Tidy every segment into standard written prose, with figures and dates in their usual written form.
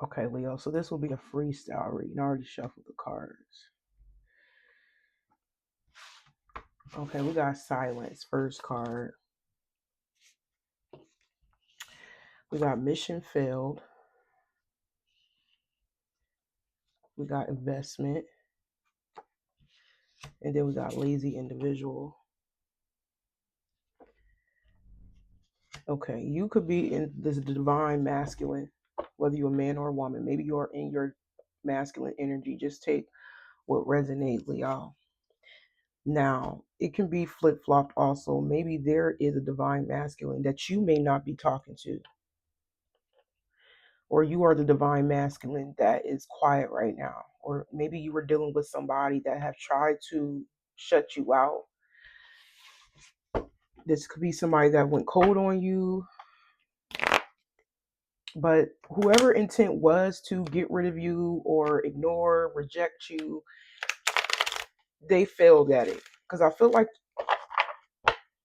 Okay, Leo. So this will be a freestyle reading. I already shuffled the cards. Okay, we got silence. First card. We got mission failed. We got investment. And then we got lazy individual. Okay, you could be in this divine masculine, whether you're a man or a woman. Maybe you're in your masculine energy. Just take what resonates, Leo. Now, it can be flip flopped also. Maybe there is a divine masculine that you may not be talking to, or you are the divine masculine that is quiet right now, or maybe you were dealing with somebody that have tried to shut you out. This could be somebody that went cold on you, but whoever intent was to get rid of you or ignore, reject you, they failed at it. Because I feel like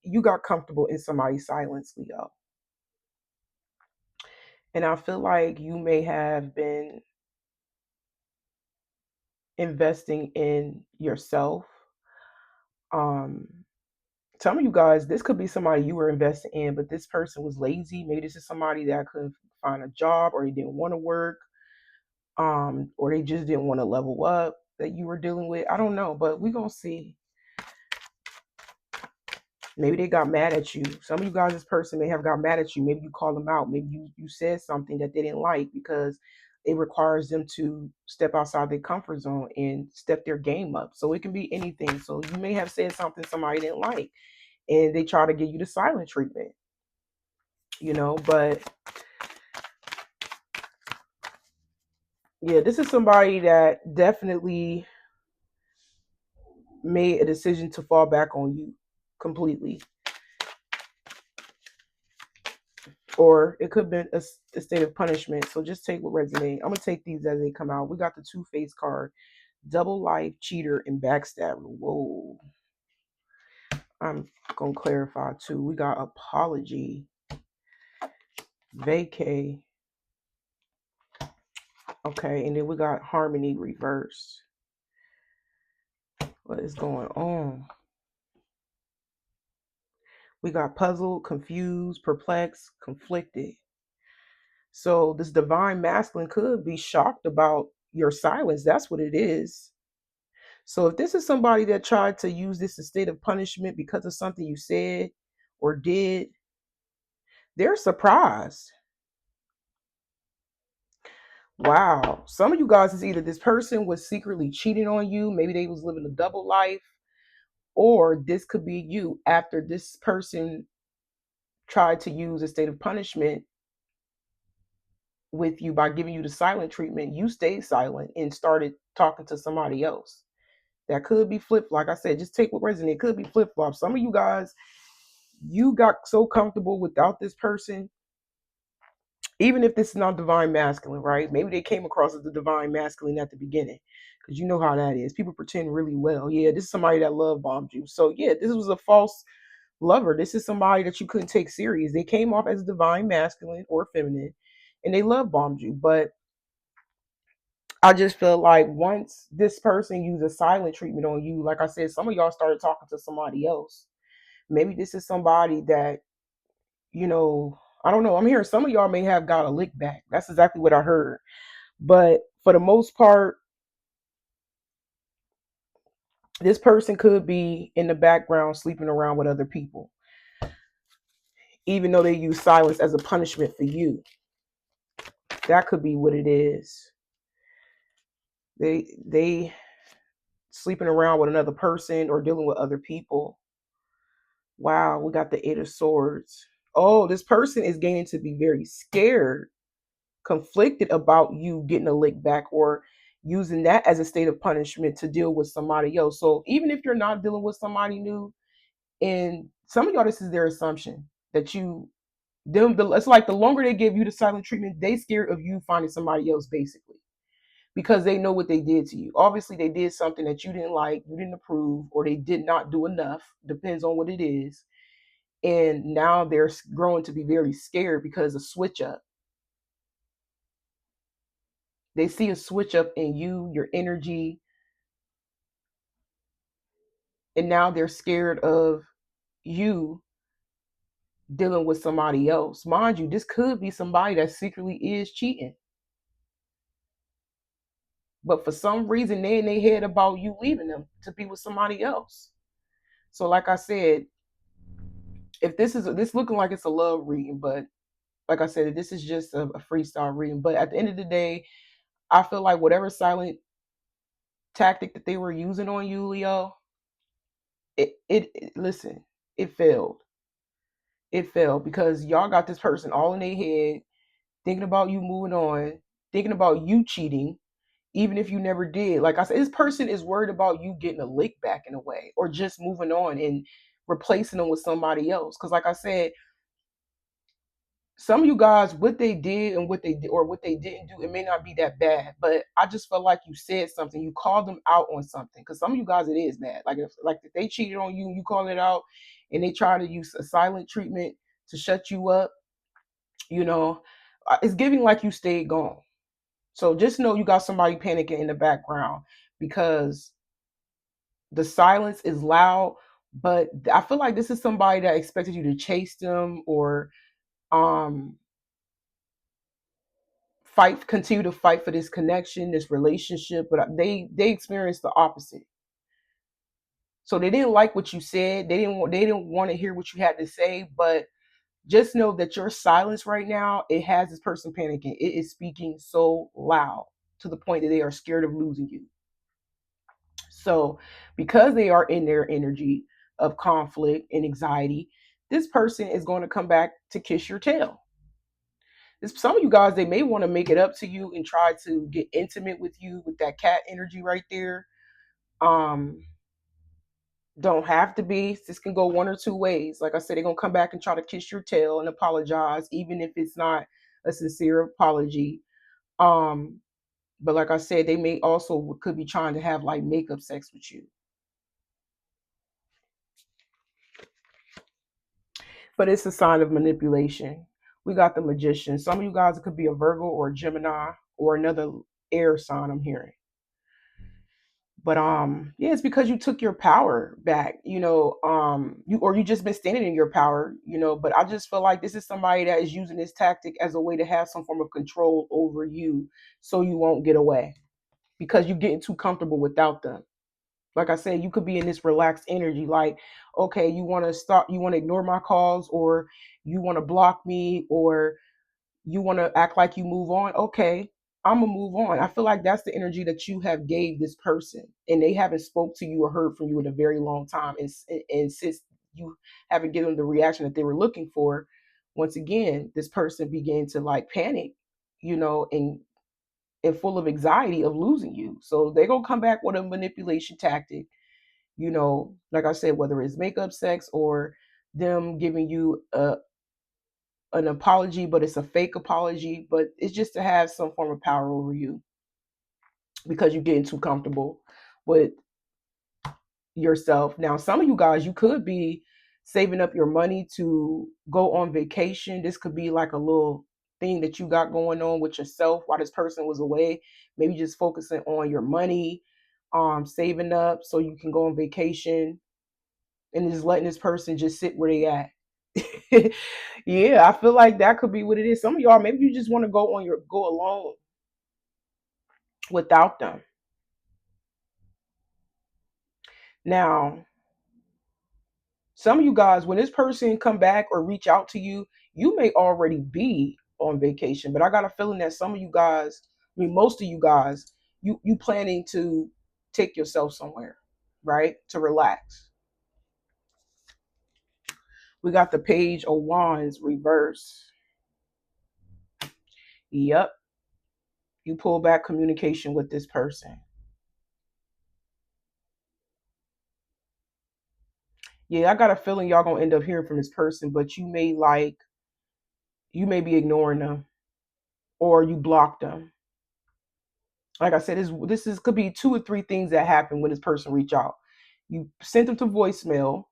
you got comfortable in somebody's silence, Leo. And I feel like you may have been investing in yourself. Um, some of you guys, this could be somebody you were investing in, but this person was lazy. Maybe this is somebody that couldn't find a job, or they didn't want to work, or they just didn't want to level up that you were dealing with. I don't know, but we're gonna see. Maybe they got mad at you. Some of you guys, this person may have got mad at you. Maybe you called them out. Maybe you said something that they didn't like because it requires them to step outside their comfort zone and step their game up. So it can be anything. So you may have said something somebody didn't like, and they try to give you the silent treatment, but yeah, this is somebody that definitely made a decision to fall back on you completely. Or it could have been a state of punishment. So just take what resonates. I'm gonna take these as they come out. We got the two-face card, double life, cheater, and backstabber. Whoa. I'm gonna clarify too. We got apology, vacay. Okay, and then we got harmony reversed. What is going on? We got puzzled, confused, perplexed, conflicted. So this divine masculine could be shocked about your silence. That's what it is. So if this is somebody that tried to use this as state of punishment because of something you said or did, they're surprised. Wow. Some of you guys is either this person was secretly cheating on you, maybe they was living a double life, or this could be you after this person tried to use a state of punishment with you by giving you the silent treatment. You stayed silent and started talking to somebody else. That could be flip. Like I said, just take what resonates. It could be flip flop. Some of you guys, you got so comfortable without this person, even if this is not divine masculine, right? Maybe they came across as the divine masculine at the beginning, because you know how that is. People pretend really well. Yeah, this is somebody that love bombed you. So yeah, this was a false lover. This is somebody that you couldn't take serious. They came off as divine masculine or feminine, and they love bombed you. But I just feel like once this person used a silent treatment on you, like I said, some of y'all started talking to somebody else. Maybe this is somebody that, you know, I don't know. I'm hearing some of y'all may have got a lick back. That's exactly what I heard. But for the most part, this person could be in the background sleeping around with other people, even though they use silence as a punishment for you. That could be what it is. They sleeping around with another person or dealing with other people. Wow, we got the Eight of Swords. Oh, this person is gaining to be very scared, conflicted about you getting a lick back, or using that as a state of punishment to deal with somebody else. So even if you're not dealing with somebody new, and some of y'all, this is their assumption that it's like the longer they give you the silent treatment, they scared of you finding somebody else, basically, because they know what they did to you. Obviously, they did something that you didn't like, you didn't approve, or they did not do enough. Depends on what it is. And now they're growing to be very scared because of switch up. They see a switch up in you, your energy, and now they're scared of you dealing with somebody else. Mind you, this could be somebody that secretly is cheating. But for some reason, they in their head about you leaving them to be with somebody else. So, like I said, if this looking like it's a love reading, but like I said, this is just a freestyle reading. But at the end of the day, I feel like whatever silent tactic that they were using on you, Leo, it listen, it failed. It failed because y'all got this person all in their head, thinking about you moving on, thinking about you cheating, even if you never did. Like I said, this person is worried about you getting a lick back in a way, or just moving on and replacing them with somebody else. Because, like I said, some of you guys, what they did and what they did or what they didn't do, it may not be that bad. But I just felt like you said something. You called them out on something. Because some of you guys, it is bad. If they cheated on you, you call it out, and they try to use a silent treatment to shut you up. You know, it's giving like you stayed gone. So just know you got somebody panicking in the background because the silence is loud. But I feel like this is somebody that expected you to chase them or um continue to fight for this connection, this relationship, but they experienced the opposite. So they didn't like what you said. They didn't want to hear what you had to say, but just know that your silence right now, it has this person panicking. It is speaking so loud to the point that they are scared of losing you. So, because they are in their energy of conflict and anxiety, this person is going to come back to kiss your tail. Some of you guys, they may want to make it up to you and try to get intimate with you with that cat energy right there. Um, don't have to be. This can go one or two ways. Like I said, they're gonna come back and try to kiss your tail and apologize, even if it's not a sincere apology. Um, but like I said, they may also could be trying to have like makeup sex with you. But it's a sign of manipulation. We got the magician. Some of you guys, it could be a Virgo or a Gemini or another air sign I'm hearing. But yeah, it's because you took your power back, you just been standing in your power, but I just feel like this is somebody that is using this tactic as a way to have some form of control over you so you won't get away because you're getting too comfortable without them. Like I said, you could be in this relaxed energy, like, okay, you want to ignore my calls, or you want to block me, or you want to act like you move on. Okay, I'm gonna move on. I feel like that's the energy that you have gave this person, and they haven't spoke to you or heard from you in a very long time. And since you haven't given them the reaction that they were looking for, once again, this person began to like panic, and full of anxiety of losing you. So they're gonna come back with a manipulation tactic, like I said, whether it's makeup sex or them giving you an apology, but it's a fake apology, but it's just to have some form of power over you because you're getting too comfortable with yourself. Now, some of you guys, you could be saving up your money to go on vacation. This could be like a little thing that you got going on with yourself while this person was away. Maybe just focusing on your money, saving up so you can go on vacation and just letting this person just sit where they at. Yeah, I feel like that could be what it is. Some of y'all, maybe you just want to go alone without them. Now, some of you guys, when this person come back or reach out to you, you may already be on vacation. But I got a feeling that some of you guys, I mean most of you guys, you planning to take yourself somewhere, right? To relax. We got the page of wands reverse. Yep. You pull back communication with this person. Yeah, I got a feeling y'all gonna end up hearing from this person, but you may be ignoring them or you block them. Like I said, this is could be two or three things that happen when this person reach out. You sent them to voicemail,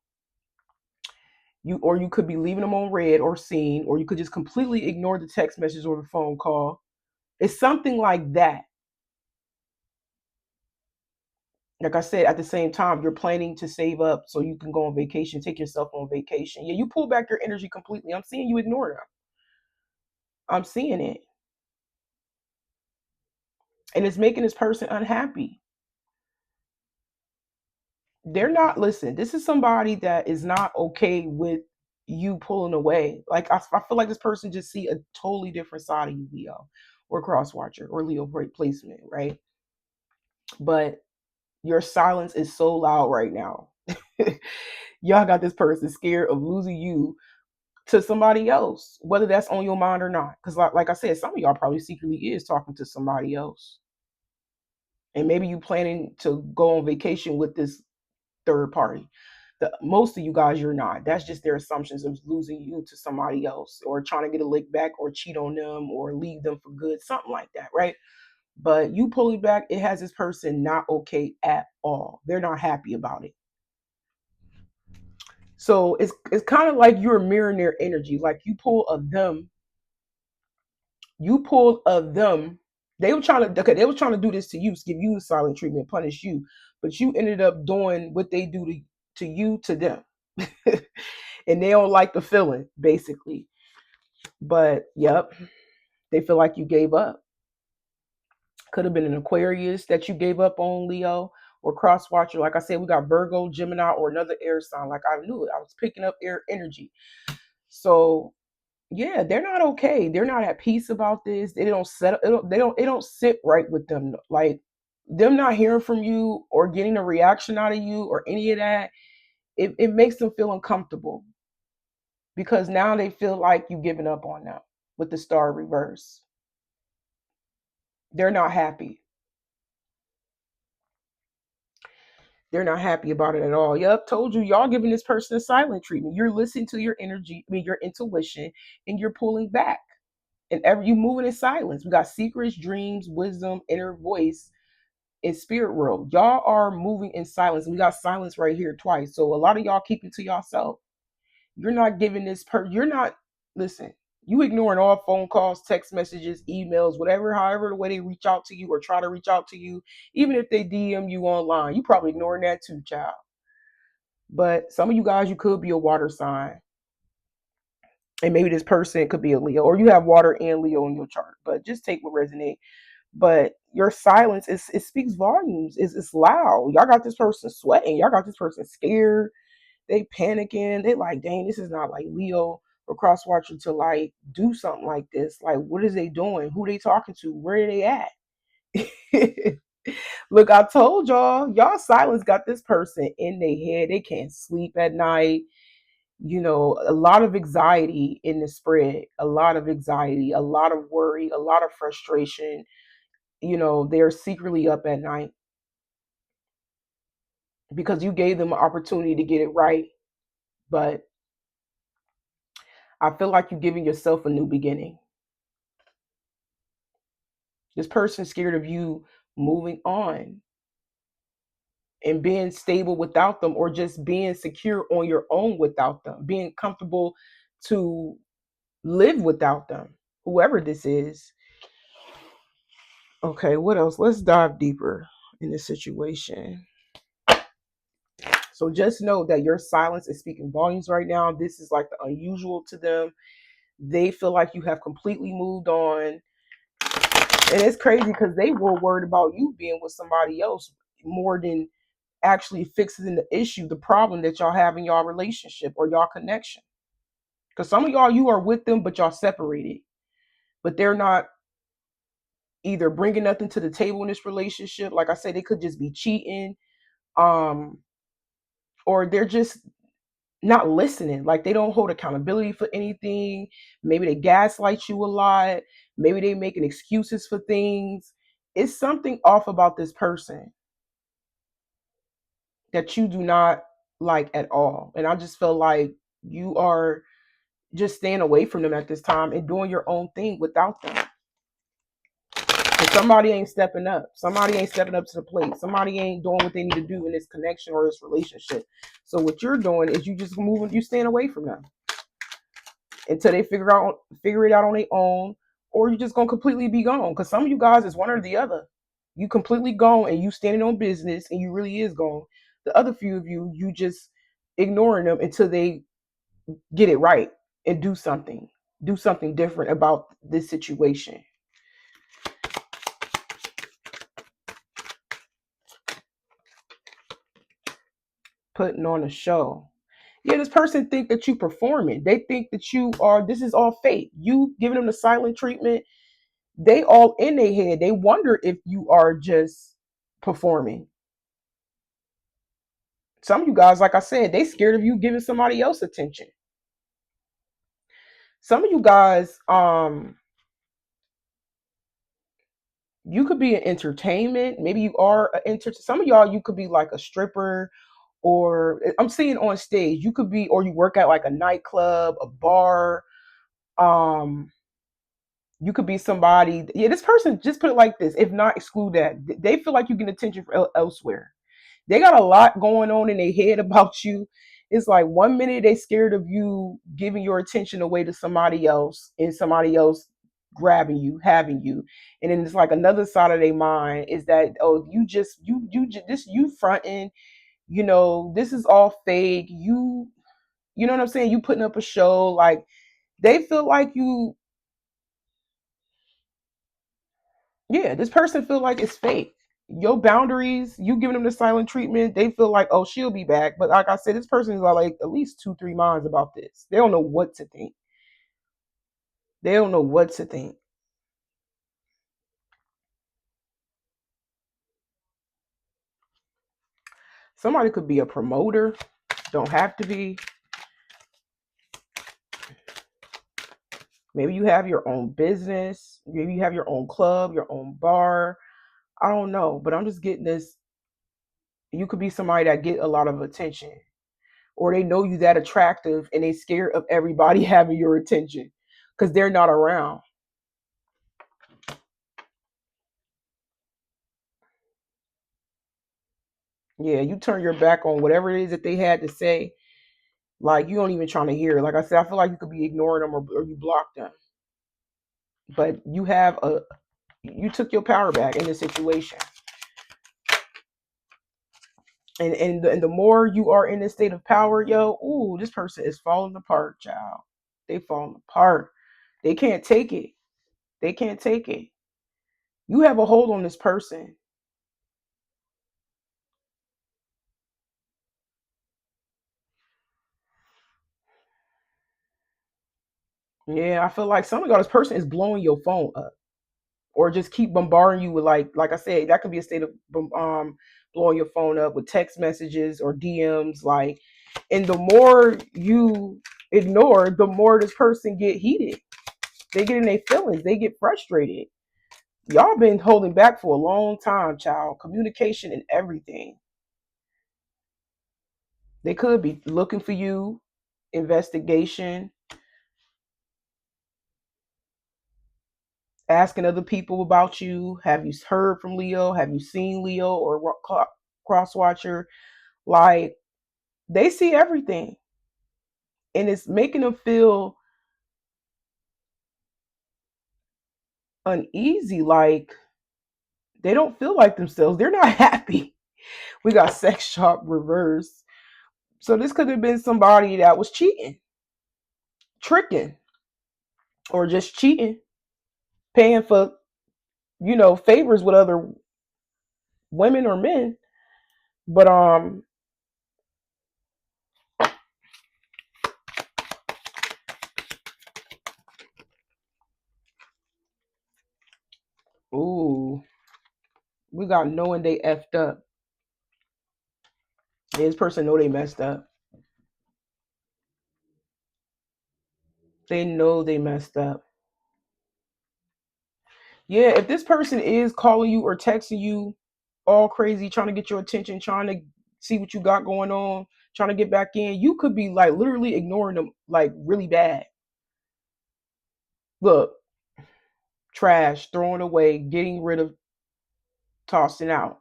you could be leaving them on red or seen, or you could just completely ignore the text message or the phone call. It's something like that. Like I said, at the same time, you're planning to save up so you can go on vacation, take yourself on vacation. Yeah, you pull back your energy completely. I'm seeing you ignore them. I'm seeing it. And it's making this person unhappy. They're not, listen, this is somebody that is not okay with you pulling away. Like, I feel like this person just see a totally different side of you, Leo, or cross watcher, or Leo placement, right? But your silence is so loud right now. Y'all got this person scared of losing you to somebody else, whether that's on your mind or not. Because like I said, some of y'all probably secretly is talking to somebody else. And maybe you planning to go on vacation with this third party. Most of you guys, you're not. That's just their assumptions of losing you to somebody else, or trying to get a lick back, or cheat on them, or leave them for good, something like that, right? But you pulling back, it has this person not okay at all. They're not happy about it. So it's kind of like you're mirroring their energy. Like you pulled of them. They were trying to, okay, they were trying to do this to you, give you the silent treatment, punish you, but you ended up doing what they do to you to them. And they don't like the feeling, basically. But yep, they feel like you gave up. Could have been an Aquarius that you gave up on, Leo, or cross watcher. Like I said, we got Virgo, Gemini, or another air sign. Like I knew it. I was picking up air energy. So yeah, they're not okay. They're not at peace about this. They don't set. They don't sit right with them. Like them not hearing from you or getting a reaction out of you or any of that. It makes them feel uncomfortable because now they feel like you've given up on them with the star reverse. They're not happy. They're not happy about it at all. Yep, told you, y'all giving this person a silent treatment. You're listening to your energy, I mean your intuition, and you're pulling back. And every you moving in silence. We got secrets, dreams, wisdom, inner voice, and spirit world. Y'all are moving in silence. We got silence right here twice. So a lot of y'all keep it to yourself. You're not giving this you're not, listen, you ignoring all phone calls, text messages, emails, whatever, however the way they reach out to you or try to reach out to you, even if they DM you online, you probably ignoring that too, child. But some of you guys, you could be a water sign. And maybe this person could be a Leo, or you have water and Leo in your chart. But just take what resonates. But your silence is, it speaks volumes. It's loud. Y'all got this person sweating. Y'all got this person scared. They panicking. They like, dang, this is not like Leo or cross watcher to like do something like this. Like, what is they doing? Who they talking to? Where are they at? Look, I told y'all silence got this person in their head. They can't sleep at night. You know, a lot of anxiety in the spread, a lot of anxiety, a lot of worry, a lot of frustration. You know, they're secretly up at night because you gave them an opportunity to get it right. But I feel like you're giving yourself a new beginning. This person's scared of you moving on and being stable without them, or just being secure on your own without them, being comfortable to live without them, whoever this is. Okay, what else? Let's dive deeper in this situation. So just know that your silence is speaking volumes right now. This is like the unusual to them. They feel like you have completely moved on. And it's crazy because they were worried about you being with somebody else more than actually fixing the issue, the problem that y'all have in y'all relationship or y'all connection. Because some of y'all, you are with them, but y'all separated. But they're not either bringing nothing to the table in this relationship. Like I said, they could just be cheating, um, or they're just not listening. Like they don't hold accountability for anything. Maybe they gaslight you a lot. Maybe they making excuses for things. It's something off about this person that you do not like at all. And I just feel like you are just staying away from them at this time and doing your own thing without them. And somebody ain't stepping up. Somebody ain't stepping up to the plate. Somebody ain't doing what they need to do in this connection or this relationship. So what you're doing is you just moving, you staying away from them until they figure it out on their own, or you just gonna completely be gone. Because some of you guys is one or the other. You completely gone and you standing on business and you really is gone. The other few of you, you just ignoring them until they get it right and do something different about this situation. Putting on a show. Yeah, this person think that you performing. They think that you are. This is all fake. You giving them the silent treatment. They all in their head. They wonder if you are just performing. Some of you guys, like I said, they scared of you giving somebody else attention. Some of you guys, you could be an entertainment. Maybe you are an some of y'all, you could be like a stripper, or I'm seeing on stage. You could be, or you work at like a nightclub, a bar. Um, you could be somebody. Yeah, this person, just put it like this. If not, exclude that. They feel like you get attention from elsewhere. They got a lot going on in their head about you. It's like one minute they scared of you giving your attention away to somebody else and somebody else grabbing you, having you. And then it's like another side of their mind is that, oh, this you fronting, this is all fake. You know what I'm saying? You putting up a show. Like they feel like you, yeah, this person feel like it's fake. Your boundaries, you giving them the silent treatment, they feel like, oh, she'll be back. But like I said, this person is like at least 2, 3 minds about this. They don't know what to think. They don't know what to think. Somebody could be a promoter, don't have to be. Maybe you have your own business. Maybe you have your own club, your own bar. I don't know, but I'm just getting this. You could be somebody that get a lot of attention, or they know you that attractive and they scared of everybody having your attention because they're not around. Yeah, you turn your back on whatever it is that they had to say. Like you don't even trying to hear it. Like I said, I feel like you could be ignoring them, or you block them. But you took your power back in this situation. And the more you are in this state of power, yo, ooh, this person is falling apart, child. They falling apart. They can't take it. They can't take it. You have a hold on this person. Yeah, I feel like some of y'all, this person is blowing your phone up, or just keep bombarding you with like I said, that could be a state of blowing your phone up with text messages or DMs. Like, and the more you ignore, the more this person get heated. They get in their feelings. They get frustrated. Y'all been holding back for a long time, child. Communication and everything. They could be looking for you, investigation, asking other people about you. Have you heard from Leo? Have you seen Leo or cross watcher? Like they see everything, and it's making them feel uneasy. Like they don't feel like themselves. They're not happy. We got sex shop reverse. So this could have been somebody that was cheating, tricking, or just cheating, paying for favors with other women or men. But ooh, we got knowing they effed up. And this person know they messed up. They know they messed up. Yeah, if this person is calling you or texting you all crazy, trying to get your attention, trying to see what you got going on, trying to get back in, you could be like literally ignoring them like really bad. Look, trash, throwing away, getting rid of, tossing out.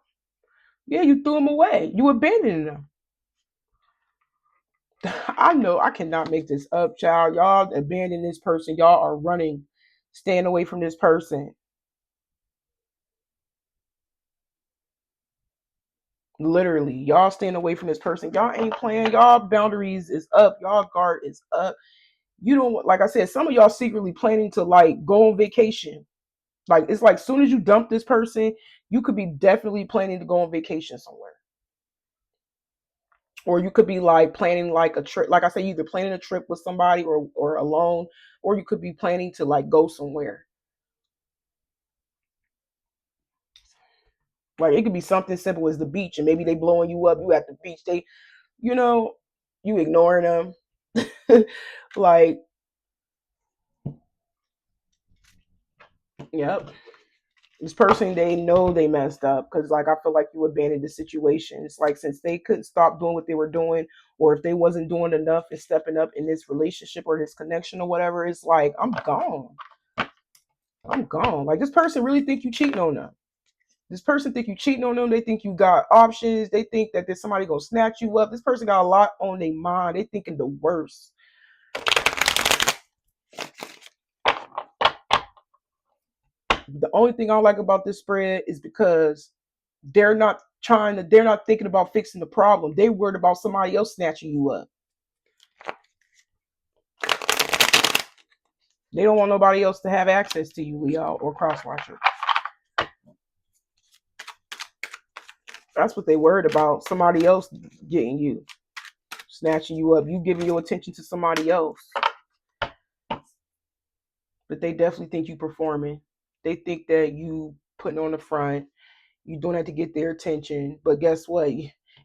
Yeah, you threw them away. You abandoned them. I know I cannot make this up, child. Y'all abandon this person. Y'all are running, staying away from this person. Literally, y'all staying away from this person. Y'all ain't playing. Y'all boundaries is up. Y'all guard is up. You don't, like I said, some of y'all secretly planning to like go on vacation. Like it's like soon as you dump this person, you could be definitely planning to go on vacation somewhere. Or you could be like planning like a trip. Like I say, either planning a trip with somebody or alone, or you could be planning to like go somewhere. Like it could be something simple as the beach, and maybe they blowing you up. You at the beach, they, you know, you ignoring them. Like, yep, this person, they know they messed up because like I feel like you abandoned the situation. It's like since they couldn't stop doing what they were doing, or if they wasn't doing enough and stepping up in this relationship or this connection or whatever, it's like I'm gone. I'm gone. Like this person really think you cheating on them. This person think you cheating on them. They think you got options. They think that there's somebody gonna snatch you up. This person got a lot on their mind. They thinking the worst. The only thing I don't like about this spread is because they're not thinking about fixing the problem. They worried about somebody else snatching you up. They don't want nobody else to have access to you, Leo or Crosswatcher. That's what they worried about. Somebody else getting you, snatching you up. You giving your attention to somebody else. But they definitely think you performing. They think that you putting on the front. You doing that to get their attention. But guess what?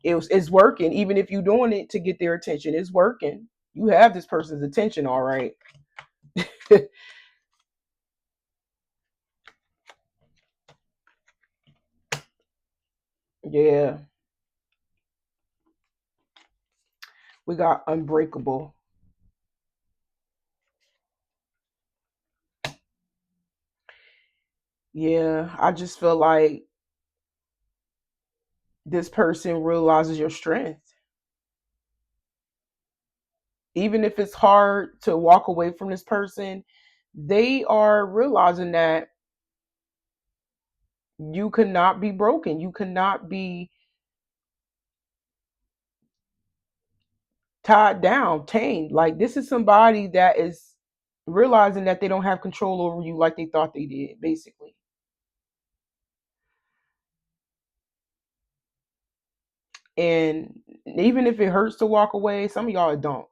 It's working. Even if you're doing it to get their attention, it's working. You have this person's attention, all right. Yeah. We got unbreakable. Yeah. I just feel like this person realizes your strength. Even if it's hard to walk away from this person, they are realizing that you cannot be broken. You cannot be tied down, tamed. Like this is somebody that is realizing that they don't have control over you like they thought they did, basically. And even if it hurts to walk away, some of y'all don't.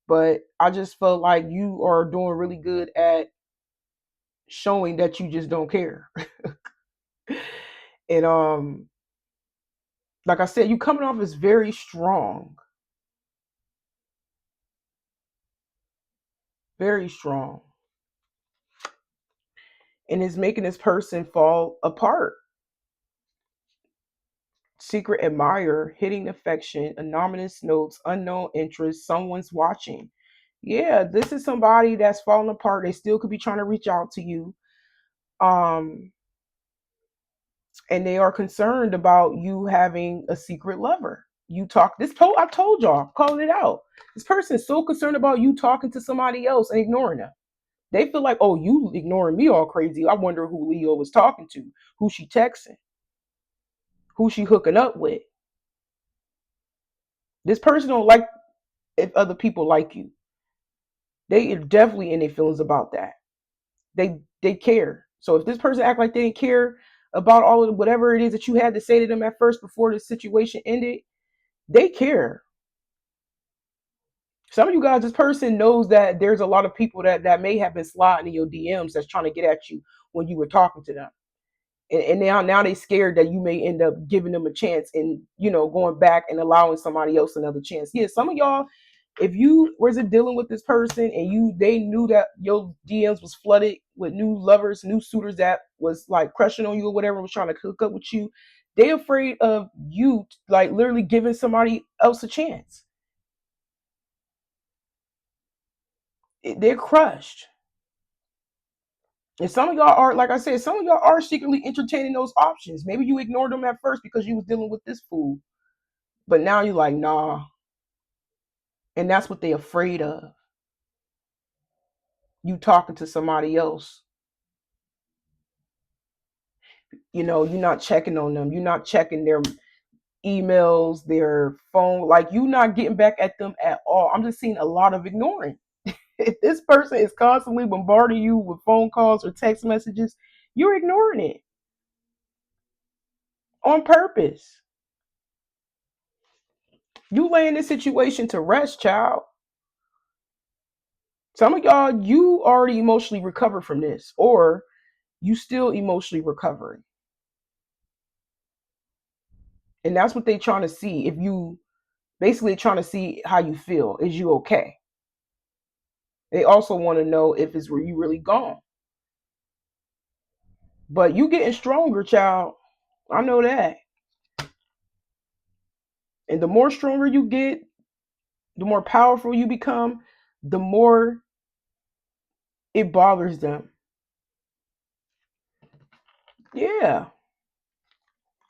But I just felt like you are doing really good at showing that you just don't care. And like I said, you coming off as very strong, very strong. And it's making this person fall apart. Secret admirer, hidden affection, anonymous notes, unknown interest, someone's watching. Yeah, this is somebody that's falling apart. They still could be trying to reach out to you. Um, and they are concerned about you having a secret lover. You talk this told I told y'all, calling it out. This person is so concerned about you talking to somebody else and ignoring them. They feel like, oh, you ignoring me all crazy. I wonder who Leo was talking to, who she texting, who she hooking up with. This person don't like if other people like you. They are definitely in their feelings about that. They care. So if this person act like they didn't care about all of whatever it is that you had to say to them at first before the situation ended, they care. Some of you guys, this person knows that there's a lot of people that may have been sliding in your DMs that's trying to get at you when you were talking to them. And now they scared that you may end up giving them a chance and going back and allowing somebody else another chance. Yeah, some of y'all, if you was dealing with this person and they knew that your DMs was flooded with new lovers, new suitors that was like crushing on you or whatever, was trying to hook up with you, they afraid of you like literally giving somebody else a chance. They're crushed. And some of y'all are, like I said, some of y'all are secretly entertaining those options. Maybe you ignored them at first because you was dealing with this fool. But now you're like, nah. And that's what they're afraid of. You talking to somebody else. You're not checking on them. You're not checking their emails, their phone, like you not getting back at them at all. I'm just seeing a lot of ignoring. If this person is constantly bombarding you with phone calls or text messages, you're ignoring it on purpose. You lay in this situation to rest, child. Some of y'all, you already emotionally recovered from this, or you still emotionally recovering. And that's what they trying to see. If you basically trying to see how you feel, is you okay? They also want to know if it's where you really gone. But you getting stronger, child. I know that. And the more stronger you get, the more powerful you become, the more it bothers them. Yeah.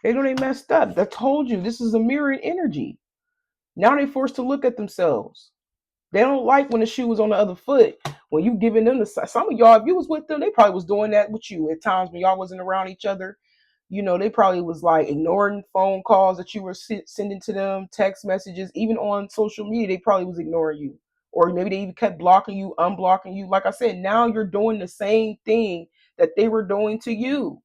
They know they messed up. I told you this is a mirrored energy. Now they forced to look at themselves. They don't like when the shoe was on the other foot. When you giving them the some of y'all, if you was with them, they probably was doing that with you at times when y'all wasn't around each other. You know, they probably was like ignoring phone calls that you were sending to them, text messages, even on social media. They probably was ignoring you, or maybe they even kept blocking you, unblocking you. Like I said, now you're doing the same thing that they were doing to you.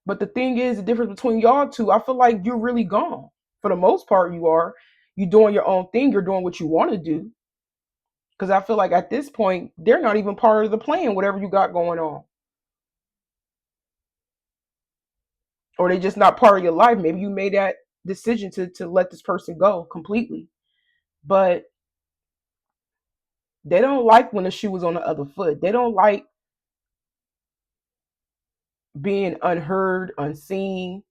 But the thing is, the difference between y'all two, I feel like you're really gone. For the most part, you are. You're doing your own thing. You're doing what you want to do. Because I feel like at this point, they're not even part of the plan, whatever you got going on. Or they just not part of your life. Maybe you made that decision to let this person go completely. But they don't like when the shoe was on the other foot. They don't like being unheard, unseen.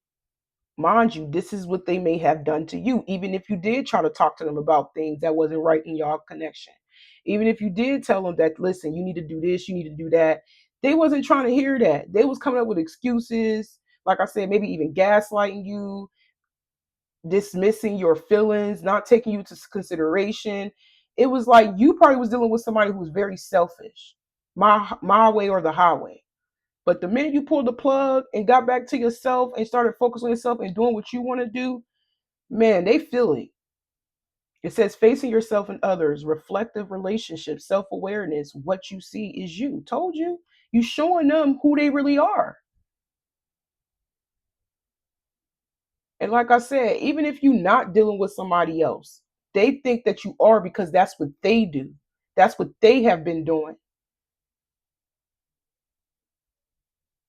Mind you, this is what they may have done to you, even if you did try to talk to them about things that wasn't right in your connection. Even if you did tell them that, listen, you need to do this, you need to do that, they wasn't trying to hear that. They was coming up with excuses, like I said, maybe even gaslighting you, dismissing your feelings, not taking you to consideration. It was like you probably was dealing with somebody who was very selfish, my way or the highway. But the minute you pulled the plug and got back to yourself and started focusing on yourself and doing what you want to do, man, they feel it. It says facing yourself and others, reflective relationships, self-awareness, what you see is you. Told you. You showing them who they really are. And like I said, even if you're not dealing with somebody else, they think that you are because that's what they do. That's what they have been doing.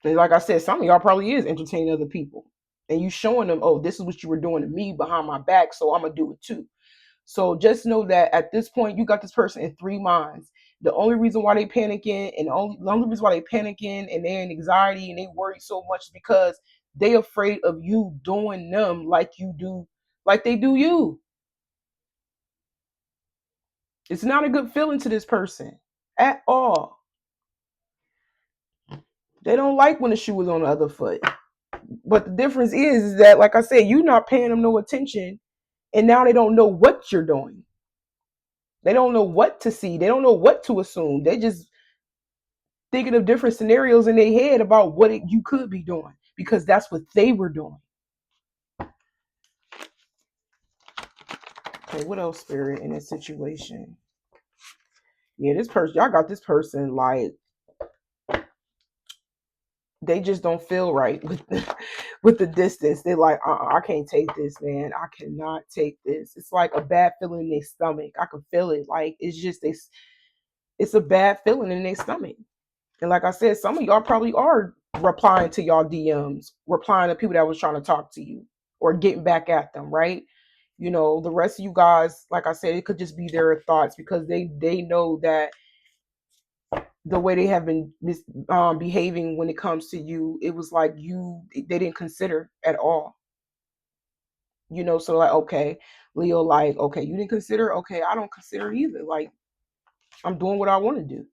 And like I said, some of y'all probably is entertaining other people. And you showing them, oh, this is what you were doing to me behind my back, so I'm gonna do it too. So just know that at this point, you got this person in three minds. The only reason why they panicking, and the only reason why they panicking and they're in anxiety and they worry so much is because they afraid of you doing them like you do, like they do you. It's not a good feeling to this person at all. They don't like when the shoe is on the other foot. But the difference is that, like I said, you're not paying them no attention, and now they don't know what you're doing. They don't know what to see. They don't know what to assume. They just thinking of different scenarios in their head about what you could be doing because that's what they were doing. Okay, what else, Spirit, in this situation? Yeah, this person, y'all got this person like they just don't feel right with with the distance. They're like, I can't take this, man. I cannot take this. It's like a bad feeling in their stomach. I can feel it. Like it's just it's a bad feeling in their stomach. And like I said, some of y'all probably are replying to y'all DMs, replying to people that was trying to talk to you or getting back at them, right? You know, the rest of you guys, like I said, it could just be their thoughts because they know that the way they have been behaving when it comes to you, it was like they didn't consider at all. You know, so like, okay, Leo, like, okay, you didn't consider, okay, I don't consider either. Like, I'm doing what I want to do.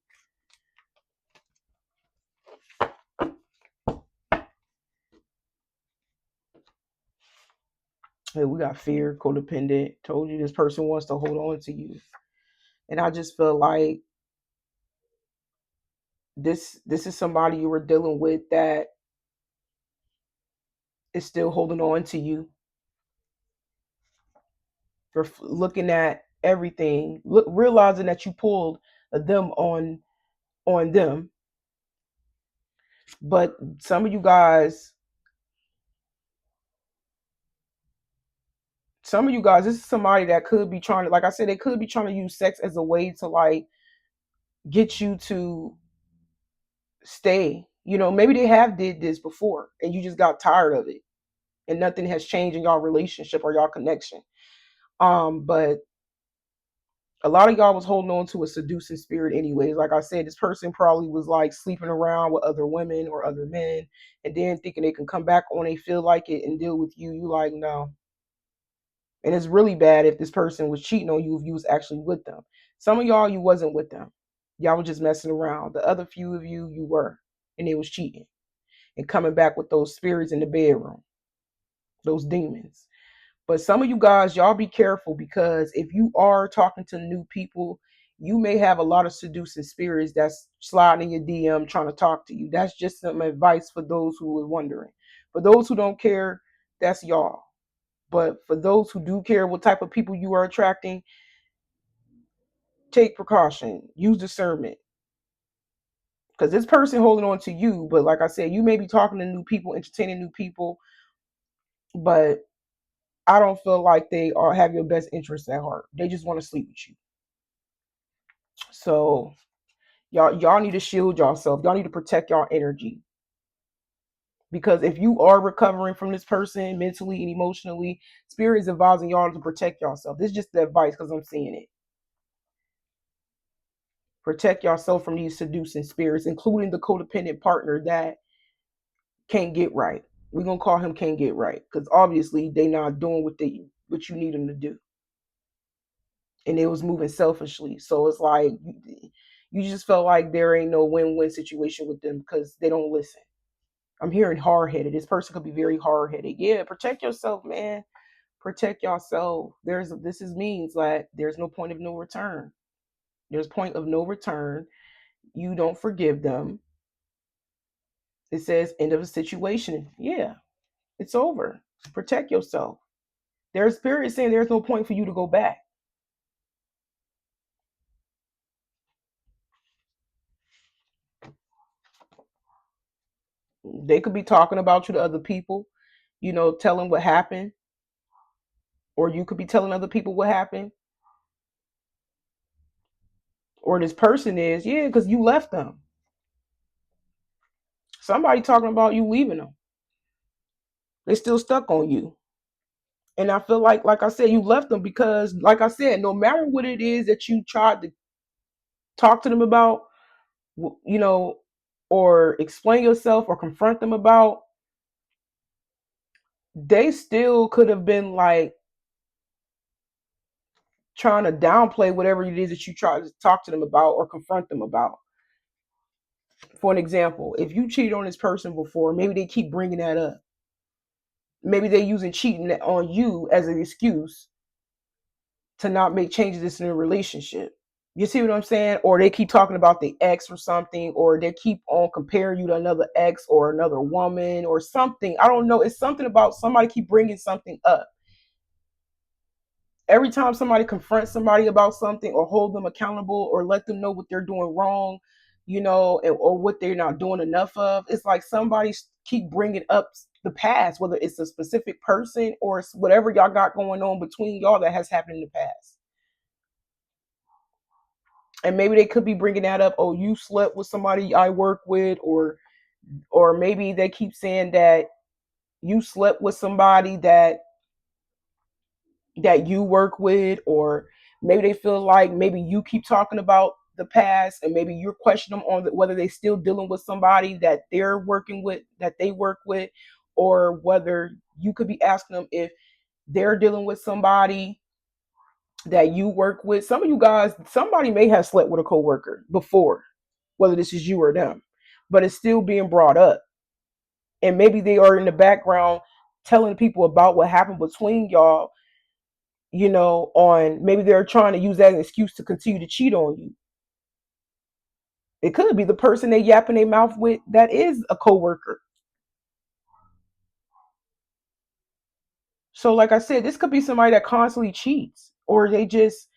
Hey, we got fear, codependent. Told you this person wants to hold on to you, and I just feel like this is somebody you were dealing with that is still holding on to you, looking at everything, realizing that you pulled them on them. But some of you guys, this is somebody that could be trying to, like I said, they could be trying to use sex as a way to like get you to stay. Maybe they have did this before and you just got tired of it and nothing has changed in y'all relationship or y'all connection. But a lot of y'all was holding on to a seducing spirit anyways. Like I said, this person probably was like sleeping around with other women or other men and then thinking they can come back when they feel like it and deal with you. You like, no. And it's really bad if this person was cheating on you if you was actually with them. Some of y'all, you wasn't with them. Y'all were just messing around. The other few of you, you were. And they was cheating and coming back with those spirits in the bedroom, those demons. But some of you guys, y'all be careful because if you are talking to new people, you may have a lot of seducing spirits that's sliding in your DM trying to talk to you. That's just some advice for those who are wondering. For those who don't care, that's y'all. But for those who do care what type of people you are attracting, take precaution, use discernment. Because this person holding on to you, but like I said, you may be talking to new people, entertaining new people, but I don't feel like they are have your best interests at heart. They just want to sleep with you. So y'all need to shield yourself. Y'all need to protect y'all energy. Because if you are recovering from this person mentally and emotionally, spirit is advising y'all to protect yourself. This is just the advice because I'm seeing it. Protect yourself from these seducing spirits, including the codependent partner that can't get right. We're gonna call him can't get right because obviously they not doing what you need them to do, and they was moving selfishly. So it's like you just felt like there ain't no win-win situation with them because they don't listen. I'm hearing hard-headed. This person could be very hard-headed. Yeah, protect yourself, man. Protect yourself. This is means like there's no point of no return. There's point of no return. You don't forgive them. It says end of a situation. Yeah, it's over. Protect yourself. There's spirit saying there's no point for you to go back. They could be talking about you to other people, telling what happened, or you could be telling other people what happened, or this person is, yeah, because you left them. Somebody talking about you leaving them. They still stuck on you. And I feel like I said, you left them because, like I said, no matter what it is that you tried to talk to them about, you know, or explain yourself or confront them about, they still could have been like trying to downplay whatever it is that you try to talk to them about or confront them about. For an example, if you cheated on this person before, maybe they keep bringing that up. Maybe they're using cheating on you as an excuse to not make changes in a relationship. You see what I'm saying? Or they keep talking about the ex or something, or they keep on comparing you to another ex or another woman or something. I don't know. It's something about somebody keep bringing something up. Every time somebody confronts somebody about something or hold them accountable or let them know what they're doing wrong, or what they're not doing enough of, it's like somebody keep bringing up the past, whether it's a specific person or it's whatever y'all got going on between y'all that has happened in the past. And maybe they could be bringing that up. Oh, you slept with somebody I work with, or maybe they keep saying that you slept with somebody that you work with, or maybe they feel like maybe you keep talking about the past and maybe you're questioning them on whether they still dealing with somebody that they're working with, that they work with, or whether you could be asking them if they're dealing with somebody that you work with. Some of you guys, somebody may have slept with a coworker before, whether this is you or them, but it's still being brought up. And maybe they are in the background telling people about what happened between y'all, on maybe they're trying to use that as an excuse to continue to cheat on you. It could be the person they yapping their mouth with that is a coworker. So like I said, this could be somebody that constantly cheats, or they just,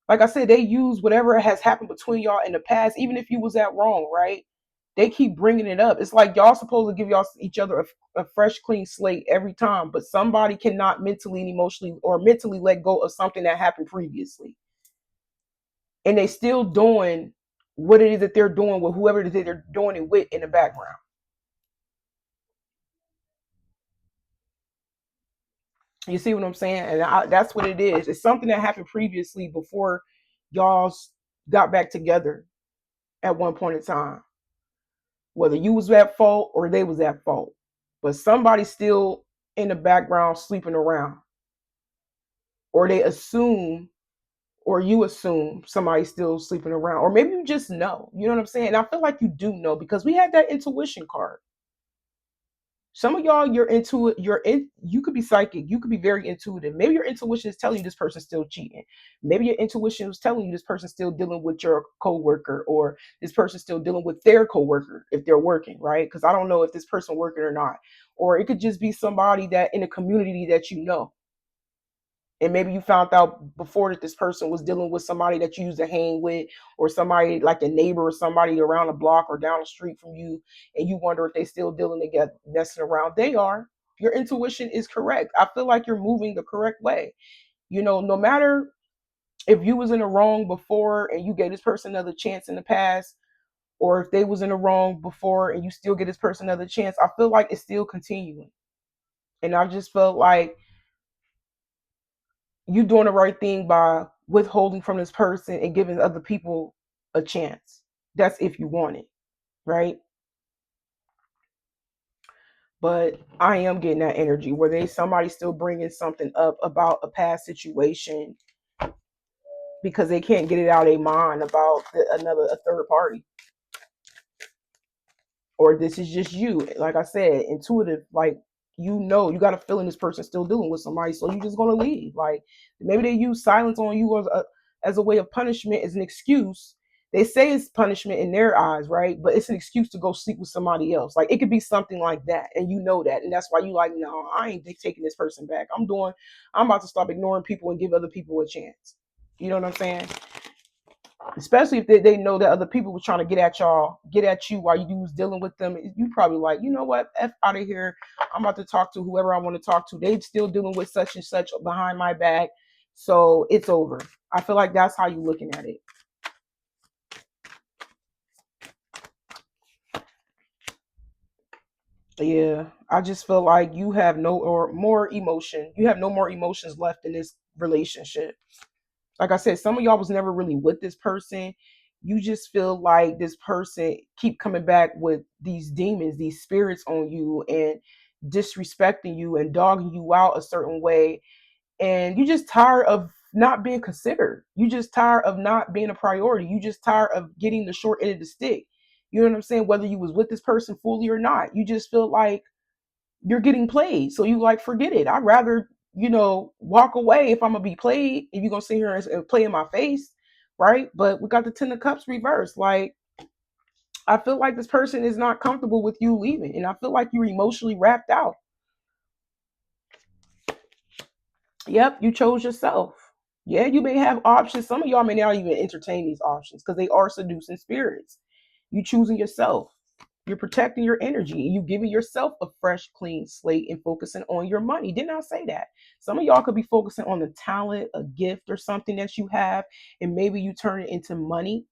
like I said, they use whatever has happened between y'all in the past, even if you was that wrong, right? They keep bringing it up. It's like y'all supposed to give y'all each other a fresh, clean slate every time, but somebody cannot mentally and emotionally or mentally let go of something that happened previously, and they still doing what it is that they're doing with whoever it is that they're doing it with in the background. You see what I'm saying? And that's what it is. It's something that happened previously before y'all got back together at one point in time, whether you was at fault or they was at fault, but somebody's still in the background sleeping around, or they assume, or you assume somebody's still sleeping around, or maybe you just know. You know what I'm saying? And I feel like you do know because we had that intuition card. Some of y'all, you're into it. You could be psychic. You could be very intuitive. Maybe your intuition is telling you this person's still cheating. Maybe your intuition is telling you this person's still dealing with your coworker, or this person's still dealing with their coworker if they're working, right? Because I don't know if this person working or not. Or it could just be somebody that in a community that you know, and maybe you found out before that this person was dealing with somebody that you used to hang with, or somebody like a neighbor or somebody around the block or down the street from you, and you wonder if they still dealing together, messing around. They are. Your intuition is correct. I feel like you're moving the correct way. No matter if you was in the wrong before and you gave this person another chance in the past, or if they was in the wrong before and you still get this person another chance, I feel like it's still continuing. And I just felt like you doing the right thing by withholding from this person and giving other people a chance. That's if you want it, right? But I am getting that energy where they somebody still bringing something up about a past situation because they can't get it out of their mind about a third party, or this is just you. Like I said, intuitive, like you got a feeling this person's still dealing with somebody, so you're just gonna leave. Like maybe they use silence on you as a way of punishment, as an excuse. They say it's punishment in their eyes, right? But it's an excuse to go sleep with somebody else. Like it could be something like that, and you know that, and that's why you like, no, I ain't taking this person back. I'm about to stop ignoring people and give other people a chance. You know what I'm saying? Especially if they know that other people were trying to get at you while you was dealing with them. You probably like, you know what, F out of here. I'm about to talk to whoever I want to talk to. They still dealing with such and such behind my back. So it's over. I feel like that's how you looking at it. Yeah. I just feel like you have no or more emotion. You have no more emotions left in this relationship. Like I said, some of y'all was never really with this person. You just feel like this person keep coming back with these demons, these spirits on you, and disrespecting you and dogging you out a certain way. And you just tired of not being considered. You just tired of not being a priority. You just tired of getting the short end of the stick. You know what I'm saying? Whether you was with this person fully or not, you just feel like you're getting played. So you like, forget it. I'd rather, walk away if I'm gonna be played, if you're gonna sit here and play in my face, right? But we got the Ten of Cups reversed. Like, I feel like this person is not comfortable with you leaving, and I feel like you're emotionally wrapped out. Yep, you chose yourself. Yeah, you may have options. Some of y'all may not even entertain these options because they are seducing spirits. You choosing yourself. You're protecting your energy and you giving yourself a fresh, clean slate and focusing on your money. Didn't I say that? Some of y'all could be focusing on the talent, a gift, or something that you have, and maybe you turn it into money.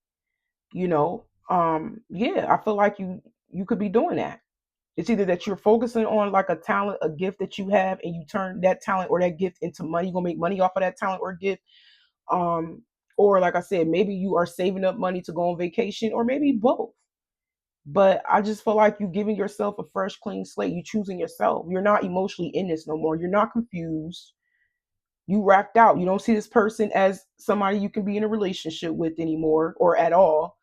Yeah, I feel like you could be doing that. It's either that you're focusing on like a talent, a gift that you have, and you turn that talent or that gift into money. You're gonna make money off of that talent or gift. Um, or like I said, maybe you are saving up money to go on vacation, or maybe both. But I just feel like you giving yourself a fresh, clean slate. You choosing yourself. You're not emotionally in this no more. You're not confused. You wrapped out. You don't see this person as somebody you can be in a relationship with anymore or at all.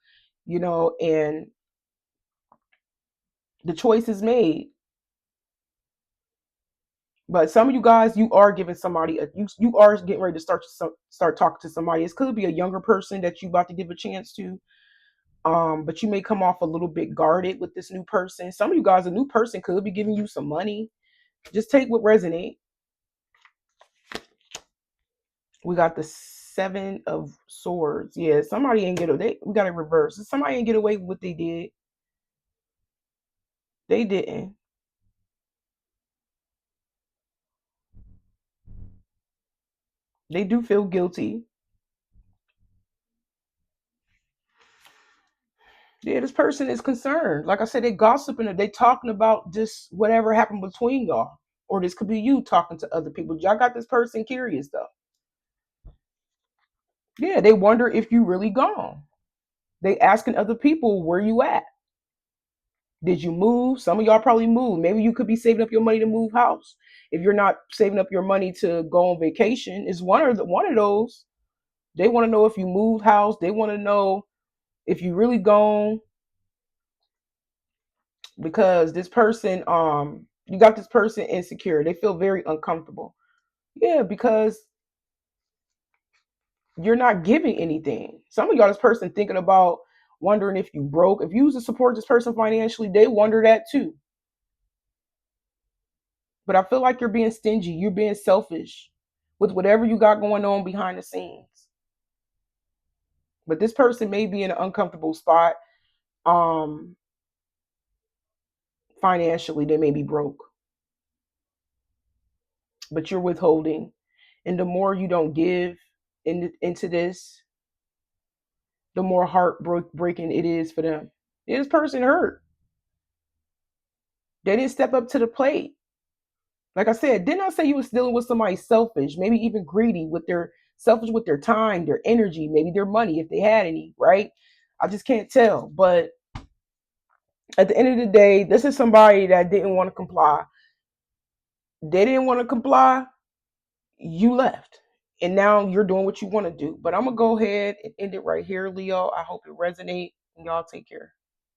And the choice is made. But some of you guys, you are giving somebody you are getting ready to start talking to somebody. It could be a younger person that you about to give a chance to. But you may come off a little bit guarded with this new person. Some of you guys, a new person could be giving you some money. Just take what resonates. We got the Seven of Swords. Yeah, somebody ain't get away. We got it reversed. Somebody ain't get away with what they did. They didn't. They do feel guilty. Yeah, this person is concerned. Like I said, they gossiping. They talking about just whatever happened between y'all, or this could be you talking to other people. Y'all got this person curious though. Yeah, they wonder if you really gone. They asking other people where you at. Did you move? Some of y'all probably moved. Maybe you could be saving up your money to move house. If you're not saving up your money to go on vacation, it's one of those. They want to know if you moved house. They want to know if you really gone, because this person, you got this person insecure. They feel very uncomfortable. Yeah, because you're not giving anything. Some of y'all, this person thinking about wondering if you broke. If you was to support this person financially, they wonder that too. But I feel like you're being stingy. You're being selfish with whatever you got going on behind the scenes. But this person may be in an uncomfortable spot. Um, Financially, they may be broke, but you're withholding. And the more you don't give into this, the more heartbreaking it is for them. This person hurt. They didn't step up to the plate. Like I said, didn't I say you was dealing with somebody selfish, maybe even greedy with their selfish with their time, their energy, maybe their money if they had any, right? I just can't tell. But at the end of the day, this is somebody that didn't want to comply. They didn't want to comply. You left. And now you're doing what you want to do. But I'm going to go ahead and end it right here, Leo. I hope it resonates. And y'all take care.